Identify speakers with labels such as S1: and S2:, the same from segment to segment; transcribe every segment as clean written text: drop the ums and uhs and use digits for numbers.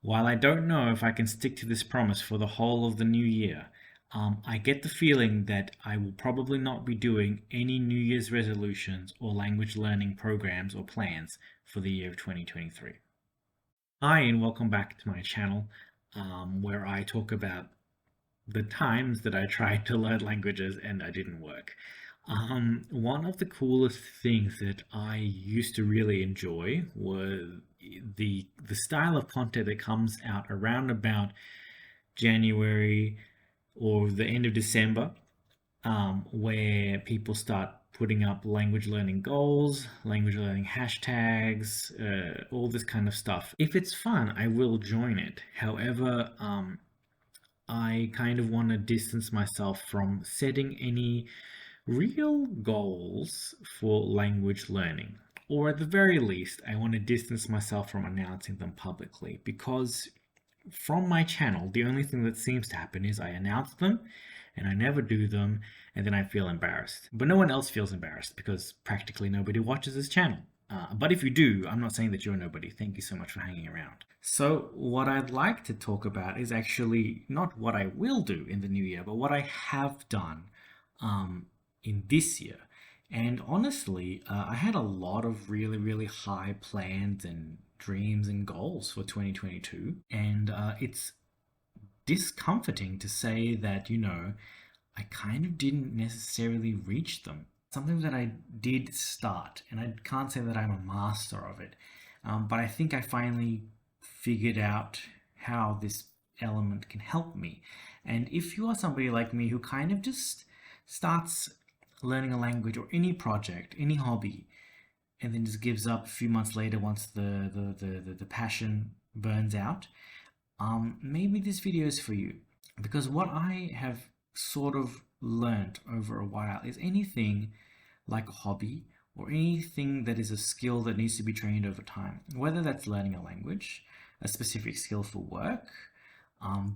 S1: While I don't know if I can stick to this promise for the whole of the new year, I get the feeling that I will probably not be doing any New Year's resolutions or language learning programs or plans for the year of 2023. Hi, and welcome back to my channel, where I talk about the times that I tried to learn languages and I didn't work. One of the coolest things that I used to really enjoy was the style of content that comes out around about January or the end of December, where people start putting up language learning goals, language learning hashtags, all this kind of stuff. If it's fun, I will join it. However, I kind of want to distance myself from setting any real goals for language learning. Or at the very least, I want to distance myself from announcing them publicly because from my channel, the only thing that seems to happen is I announce them and I never do them, and then I feel embarrassed. But no one else feels embarrassed because practically nobody watches this channel. But if you do, I'm not saying that you're nobody. Thank you so much for hanging around. So, what I'd like to talk about is actually not what I will do in the new year, but what I have done in this year. And honestly, I had a lot of really, really high plans and dreams and goals for 2022. And it's discomforting to say that, I kind of didn't necessarily reach them. Something that I did start, and I can't say that I'm a master of it, but I think I finally figured out how this element can help me. And if you are somebody like me who kind of just starts learning a language or any project, any hobby, and then just gives up a few months later once the passion burns out, maybe this video is for you. Because what I have sort of learned over a while is anything like a hobby or anything that is a skill that needs to be trained over time, whether that's learning a language, a specific skill for work,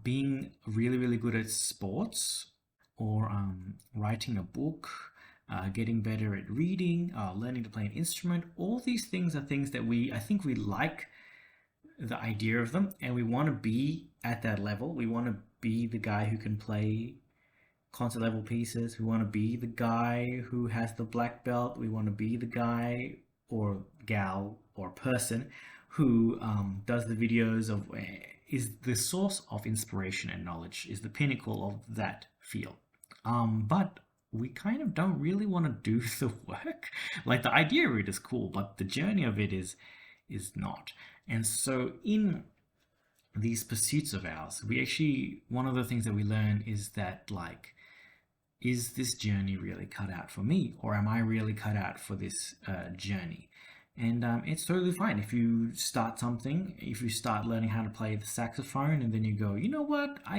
S1: being really, really good at sports, or writing a book, getting better at reading, learning to play an instrument. All these things are things that I think we like the idea of them, and we want to be at that level. We want to be the guy who can play concert level pieces. We want to be the guy who has the black belt. We want to be the guy or gal or person who does the videos of is the source of inspiration and knowledge, is the pinnacle of that field. But we kind of don't really want to do the work. Like the idea of it is cool, but the journey of it is not. And so in these pursuits of ours, we actually, one of the things that we learn is that, like, is this journey really cut out for me, or am I really cut out for this journey? And it's totally fine if you start something, if you start learning how to play the saxophone and then you go, you know what, I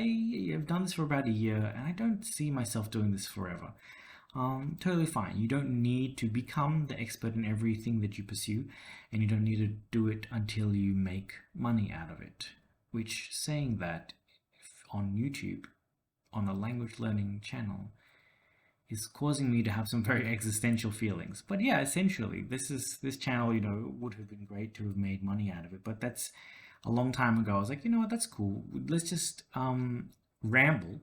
S1: have done this for about a year and I don't see myself doing this forever. Totally fine. You don't need to become the expert in everything that you pursue, and you don't need to do it until you make money out of it. Which, saying that, on YouTube, on a language learning channel, is causing me to have some very existential feelings. But yeah, essentially, this channel, would have been great to have made money out of it. But that's a long time ago. I was like, you know what, that's cool. Let's just ramble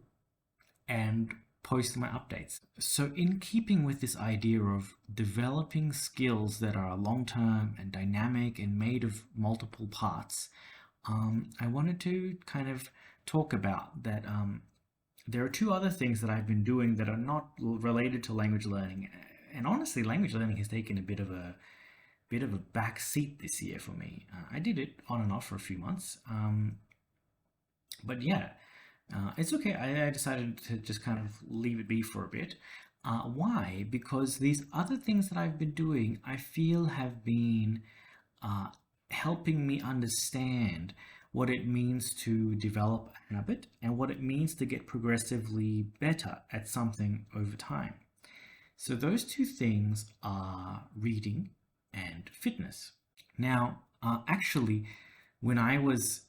S1: and post my updates. So in keeping with this idea of developing skills that are long-term and dynamic and made of multiple parts, I wanted to kind of talk about that. There are two other things that I've been doing that are not related to language learning, and honestly, language learning has taken a bit of a back seat this year for me. I did it on and off for a few months, but yeah, it's okay. I decided to just kind of leave it be for a bit. Why? Because these other things that I've been doing, I feel have been helping me understand what it means to develop a habit and what it means to get progressively better at something over time. So those two things are reading and fitness. Now, actually, when I was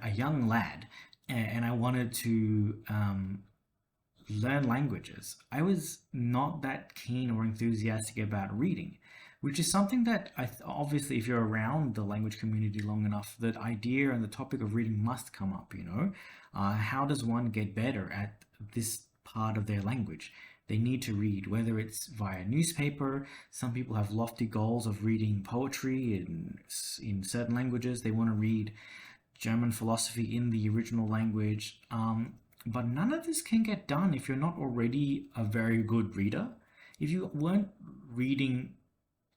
S1: a young lad and I wanted to learn languages, I was not that keen or enthusiastic about reading. which is something that obviously, if you're around the language community long enough, that idea and the topic of reading must come up. How does one get better at this part of their language? They need to read, whether it's via newspaper. Some people have lofty goals of reading poetry in certain languages. They want to read German philosophy in the original language. But none of this can get done if you're not already a very good reader. If you weren't reading,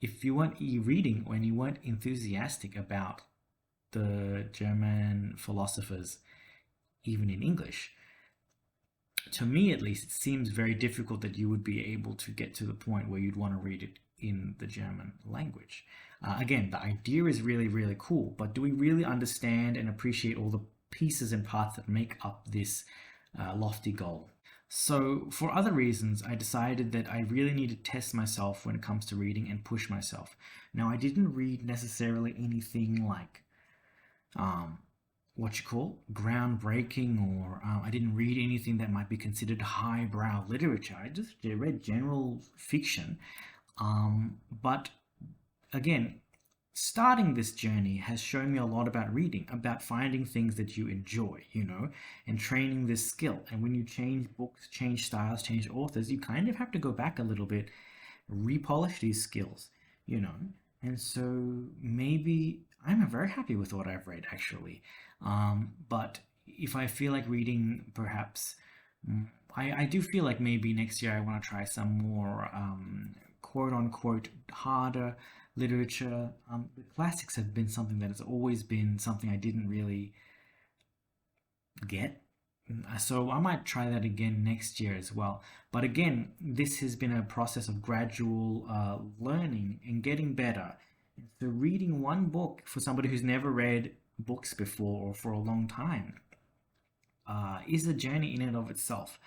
S1: if you weren't reading when you weren't enthusiastic about the German philosophers, even in English, to me at least, it seems very difficult that you would be able to get to the point where you'd want to read it in the German language. Again, the idea is really, really cool, but do we really understand and appreciate all the pieces and parts that make up this lofty goal? So, for other reasons, I decided that I really need to test myself when it comes to reading and push myself. Now, I didn't read necessarily anything like um, what you call groundbreaking, or I didn't read anything that might be considered highbrow literature. I just read general fiction. But again, starting this journey has shown me a lot about reading, about finding things that you enjoy, and training this skill. And when you change books, change styles, change authors, you kind of have to go back a little bit, repolish these skills, you know. And so maybe I'm very happy with what I've read actually. But if I feel like reading, perhaps I do feel like maybe next year I want to try some more quote unquote harder literature. The classics have been something that has always been something I didn't really get. So I might try that again next year as well. But again, this has been a process of gradual learning and getting better. So reading one book for somebody who's never read books before or for a long time is a journey in and of itself.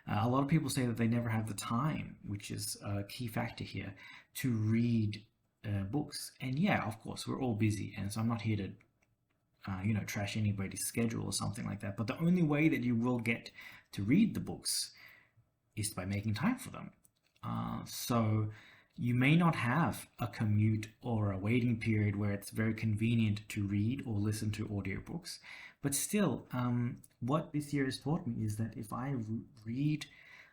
S1: A lot of people say that they never have the time, which is a key factor here, to read books. And yeah, of course, we're all busy, and so I'm not here to trash anybody's schedule or something like that. But the only way that you will get to read the books is by making time for them. So you may not have a commute or a waiting period where it's very convenient to read or listen to audiobooks. But still, what this year has taught me is that if I read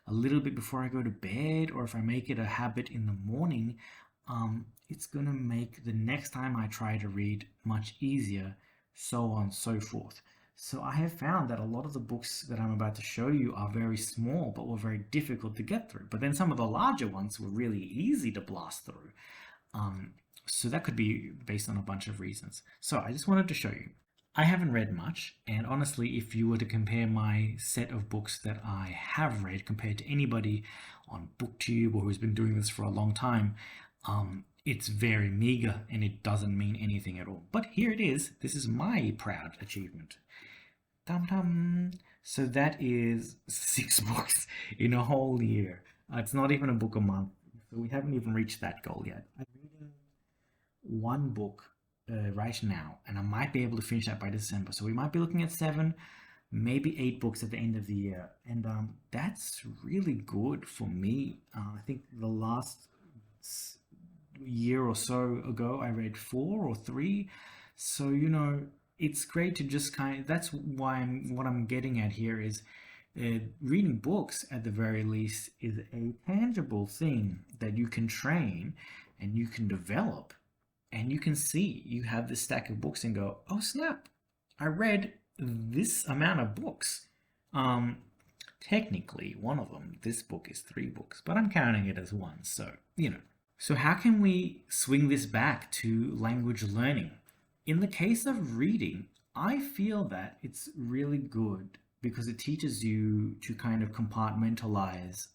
S1: a little bit before I go to bed, or if I make it a habit in the morning, it's going to make the next time I try to read much easier, so on and so forth. So I have found that a lot of the books that I'm about to show you are very small, but were very difficult to get through. But then some of the larger ones were really easy to blast through. So that could be based on a bunch of reasons. So I just wanted to show you. I haven't read much, and honestly, if you were to compare my set of books that I have read compared to anybody on BookTube or who's been doing this for a long time, it's very meager and it doesn't mean anything at all. But here it is. This is my proud achievement. Dum-dum. So that is 6 books in a whole year. It's not even a book a month. So we haven't even reached that goal yet. I'm reading one book right now, and I might be able to finish that by December. So we might be looking at 7, maybe 8 books at the end of the year. And that's really good for me. I think the last year or so ago, I read 4 or 3. So, it's great to just that's why what I'm getting at here is reading books at the very least is a tangible thing that you can train and you can develop, and you can see you have this stack of books and go, oh snap, I read this amount of books. Technically one of them, this book, is 3 books, but I'm counting it as one, so So how can we swing this back to language learning? In the case of reading, I feel that it's really good because it teaches you to kind of compartmentalize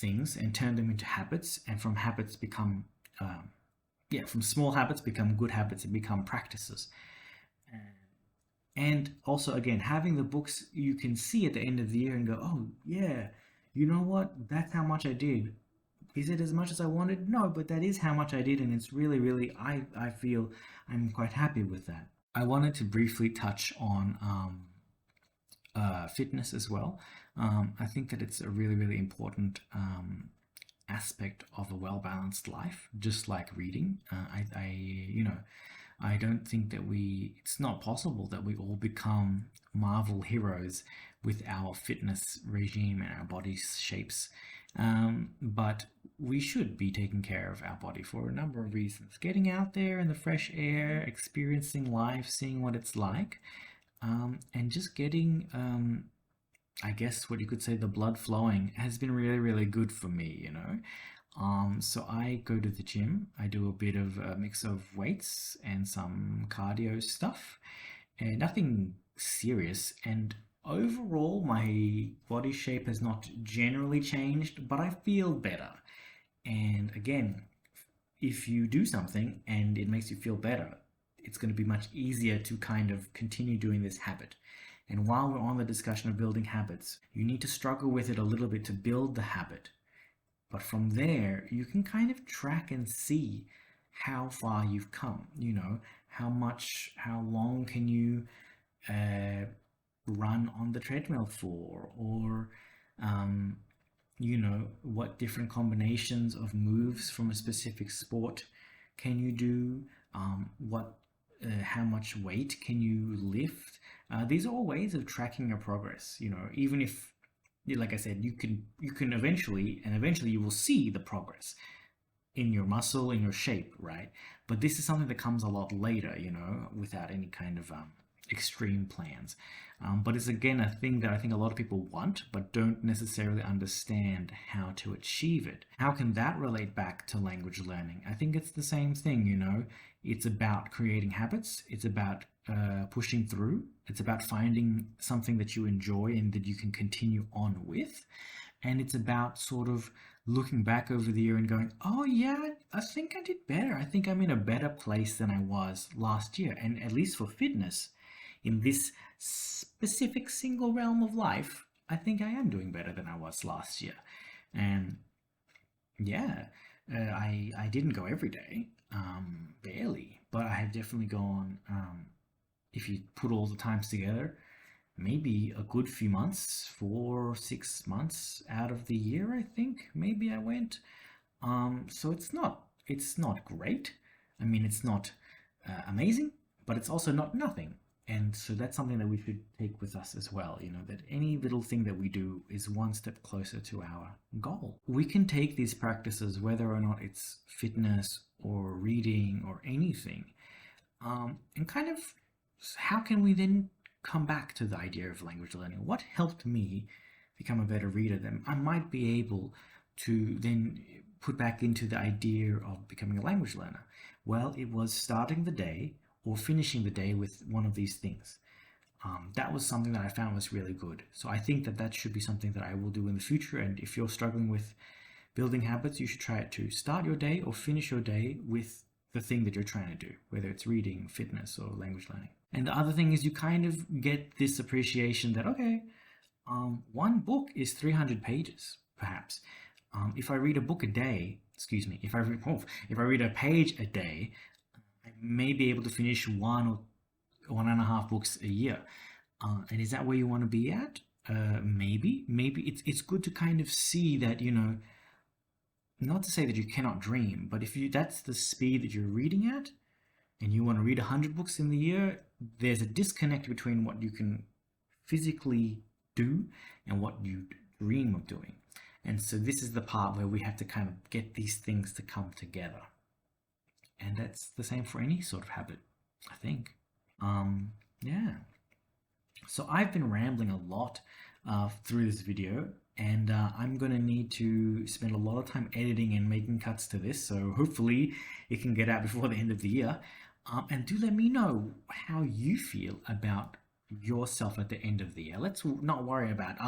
S1: things and turn them into habits, and from habits become, from small habits become good habits and become practices. And also, again, having the books you can see at the end of the year and go, oh yeah, you know what? That's how much I did. Is it as much as I wanted? No, but that is how much I did, and it's really, really, I feel I'm quite happy with that. I wanted to briefly touch on fitness as well. I think that it's a really, really important aspect of a well-balanced life, just like reading. I don't think that it's not possible that we all become Marvel heroes with our fitness regime and our body shapes. But we should be taking care of our body for a number of reasons. Getting out there in the fresh air, experiencing life, seeing what it's like, and just getting, I guess what you could say, the blood flowing has been really, really good for me. So I go to the gym. I do a bit of a mix of weights and some cardio stuff, and nothing serious. And overall, my body shape has not generally changed, but I feel better. And again, if you do something and it makes you feel better, it's going to be much easier to kind of continue doing this habit. And while we're on the discussion of building habits, you need to struggle with it a little bit to build the habit. But from there, you can kind of track and see how far you've come. How long can you run on the treadmill for, or what different combinations of moves from a specific sport can you do? How much weight can you lift? These are all ways of tracking your progress. Even if, like I said, you can eventually you will see the progress in your muscle, in your shape, right? But this is something that comes a lot later, without any kind of extreme plans. But it's again a thing that I think a lot of people want, but don't necessarily understand how to achieve it. How can that relate back to language learning? I think it's the same thing. It's about creating habits. It's about pushing through. It's about finding something that you enjoy and that you can continue on with. And it's about sort of looking back over the year and going, oh yeah, I think I did better. I think I'm in a better place than I was last year. And at least for fitness, in this specific single realm of life, I think I am doing better than I was last year. And yeah, I didn't go every day, barely, but I have definitely gone, if you put all the times together, maybe a good few months, 4 or 6 months out of the year, I think maybe I went. So it's not great. I mean, it's not amazing, but it's also not nothing. And so that's something that we should take with us as well, that any little thing that we do is one step closer to our goal. We can take these practices, whether or not it's fitness or reading or anything, and kind of how can we then come back to the idea of language learning? What helped me become a better reader? Then I might be able to then put back into the idea of becoming a language learner. Well, it was starting the day or finishing the day with one of these things. That was something that I found was really good. So I think that should be something that I will do in the future. And if you're struggling with building habits, you should try it too. Start your day or finish your day with the thing that you're trying to do, whether it's reading, fitness, or language learning. And the other thing is you kind of get this appreciation that, okay, one book is 300 pages, perhaps. If I read a book a day, excuse me, if I read a page a day, I may be able to finish 1 or 1.5 books a year. And is that where you want to be at? Maybe it's good to kind of see that, not to say that you cannot dream, but if that's the speed that you're reading at, and you want to read 100 books in the year, there's a disconnect between what you can physically do and what you dream of doing. And so this is the part where we have to kind of get these things to come together. And that's the same for any sort of habit, I think. Yeah. So I've been rambling a lot through this video, and I'm going to need to spend a lot of time editing and making cuts to this, so hopefully it can get out before the end of the year. And do let me know how you feel about yourself at the end of the year. Let's not worry about,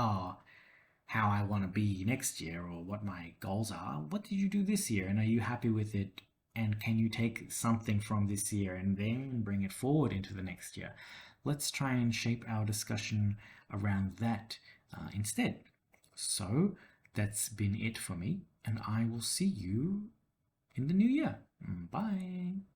S1: how I want to be next year or what my goals are. What did you do this year, and are you happy with it? And can you take something from this year and then bring it forward into the next year? Let's try and shape our discussion around that instead. So that's been it for me, and I will see you in the new year. Bye.